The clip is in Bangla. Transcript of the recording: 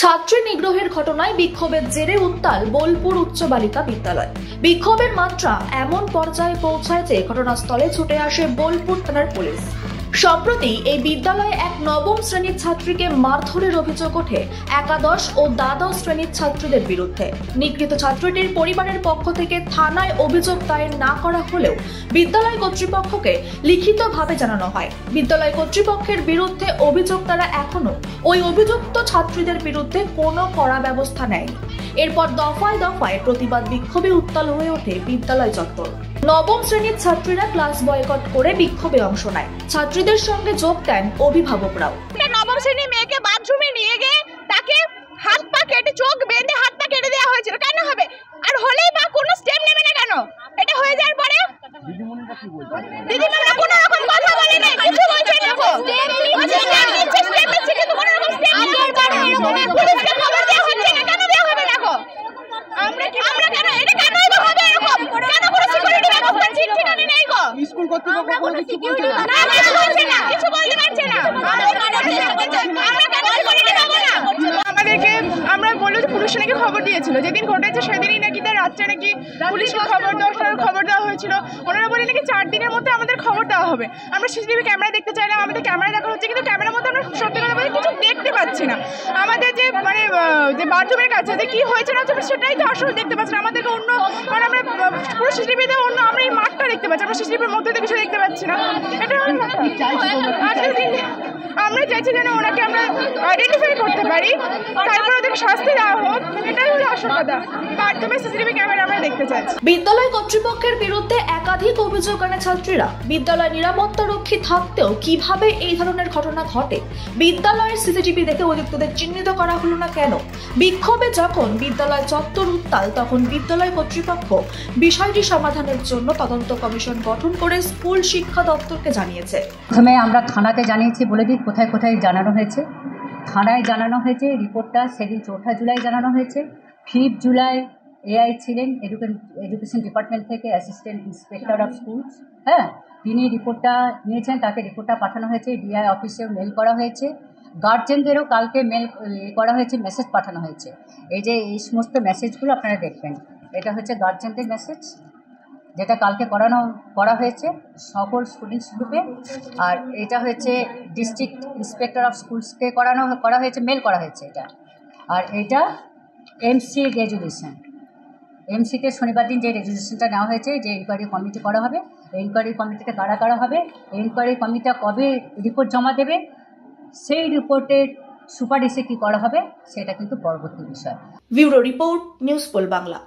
ছাত্রী নিগ্রহের ঘটনায় বিক্ষোভের জেরে উত্তাল বোলপুর উচ্চ বালিকা বিদ্যালয়। বিক্ষোভের মাত্রা এমন পর্যায়ে পৌঁছায় যে ঘটনাস্থলে ছুটে আসে বোলপুর থানার পুলিশ। সম্প্রতি এই বিদ্যালয়ে এক নবম শ্রেণীর ছাত্রীকে মারধরের অভিযোগ ওঠে একাদশ ও দ্বাদশ শ্রেণীর ছাত্রীদের বিরুদ্ধে। নিগৃহীত ছাত্রীটির পরিবারের পক্ষ থেকে থানায় অভিযোগ দায়ের না করা হলেও বিদ্যালয় কর্তৃপক্ষকে লিখিতভাবে জানানো হয়। বিদ্যালয় কর্তৃপক্ষের বিরুদ্ধে অভিযোগ তারা এখনো ওই অভিযুক্ত ছাত্রীদের বিরুদ্ধে কোনো কড়া ব্যবস্থা নেয়নি। এরপর দফায় দফায় প্রতিবাদ বিক্ষোভে উত্তাল হয়ে ওঠে বিদ্যালয় চত্বর। নবম শ্রেণীর ছাত্রীরা ক্লাস বয়কট করে বিক্ষোভে অংশ নেয়। ছাত্রীদের সঙ্গে যোগ দেন অভিভাবকরাও। নবম শ্রেণীর মেয়েকে বাথরুমে নিয়ে গিয়ে তাকে হাত পা কেটে চোখ বেঁধে হাত পা কেটে দেওয়া হয়েছিল। কেন হবে? আর হলেই বা কোনো স্টেপ নেবে না কেন? এটা হয়ে যাওয়ার পরে দিদিমণিরা কোনো রকম কথা বলে না, কিছু বলছে না। স্টেপ নিচ্ছে কিন্তু কোনো রকম স্টেপ নেই। পুলিশকে খবর দেওয়া হচ্ছে না, কেন দেওয়া হবে না গো? আমরা কেন এটা কেনই বা হবে এরকম? কেন কোনো সিকিউরিটি ব্যবস্থা ঠিকঠাক নেই গো? স্কুল কর্তৃপক্ষ কোনো সিকিউরিটি না কিছু বলছে না, কিছু বলতে পারছে না। আমরা বললো যে পুলিশ নাকি খবর দিয়েছিল, যেদিন ঘটেছে সেদিনই নাকি তার রাত্রে নাকি পুলিশকে খবর দেওয়া হয়েছিল। ওনারা বলে নাকি 4 দিনের মধ্যে আমাদের খবর দেওয়া হবে। আমরা সিসিটিভি ক্যামেরা দেখতে চাইলাম, আমাদের ক্যামেরা দেখা হচ্ছে কিন্তু ক্যামেরার মধ্যে আমরা সত্যি কথা বলতে কিছু দেখতে পাচ্ছি না। আমাদের যে যে বাথরুমের কাছে যে কি হয়েছে না সেটাই তো আসলে দেখতে পাচ্ছি না। আমাদেরকে অন্য আমরা পুরো সিসিটিভিতে অন্য আমরা এই মাঠটা দেখতে পাচ্ছি, আমরা সিসিটিভির মধ্যে কিছু দেখতে পাচ্ছি না। এটা আমরা চাইছি যেন ওনাকে আমরা আইডেন্টিফাই করতে পারি, তারপর ওদেরকে শাস্তি দেওয়া হোক। এটাই হলো আসল কথা। মাধ্যমে সিসিটিভি ক্যামেরা আমরা দেখতে চাইছি। বিদ্যালয় কর্তৃপক্ষের বিরুদ্ধে একাধিক অভিযোগ আনে ছাত্রীরা। বিদ্যালয় নিরাপত্তা রক্ষী থাকতেও কিভাবে এই ধরনের ঘটনা ঘটে? বিদ্যালয়ের সিসিটিভি দেখে অভিযুক্তদের চিহ্নিত করা হলো না কেন? বিক্ষোভে যখন বিদ্যালয় চত্বর উত্তাল, তখন বিদ্যালয় কর্তৃপক্ষ বিষয়টি সমাধানের জন্য তদন্ত কমিশন গঠন করে স্কুল শিক্ষা দপ্তরকে জানিয়েছে। প্রথমে আমরা থানাতে জানিয়েছি, বলে দিই কোথায় কোথায় জানানো হয়েছে। থানায় জানানো হয়েছে, রিপোর্টটা সেদিন 4 জুলাই জানানো হয়েছে। 5 জুলাই এআই ছিলেন এডুকেশন ডিপার্টমেন্ট থেকে, অ্যাসিস্ট্যান্ট ইন্সপেক্টর অফ স্কুলস, তিনি রিপোর্টটা নিয়েছেন, তাকে রিপোর্টটা পাঠানো হয়েছে। ডিআই অফিসেও মেল করা হয়েছে, গার্জেনদেরও কালকে মেল করা হয়েছে, মেসেজ পাঠানো হয়েছে। এই যে এই সমস্ত মেসেজগুলো আপনারা দেখবেন, এটা হচ্ছে গার্জেনদের মেসেজ, যেটা কালকে করা হয়েছে সকল স্টুডেন্টস গ্রুপে। আর এটা হচ্ছে ডিস্ট্রিক্ট ইন্সপেক্টর অফ স্কুলসকে করা হয়েছে, মেল করা হয়েছে এটা। আর এটা এমসি রেজুলেশন, এমসিতে শনিবার দিন যে রেজুলেশনটা নেওয়া হয়েছে, যে ইনকোয়ারি কমিটি করা হবে, ইনকোয়ারি কমিটিতে কারা হবে, ইনকোয়ারি কমিটিটা কবে রিপোর্ট জমা দেবে, সেই রিপোর্টের সুপারিশে কী করা হবে সেটা কিন্তু পরবর্তী বিষয়। Bureau report, news poll Bangla.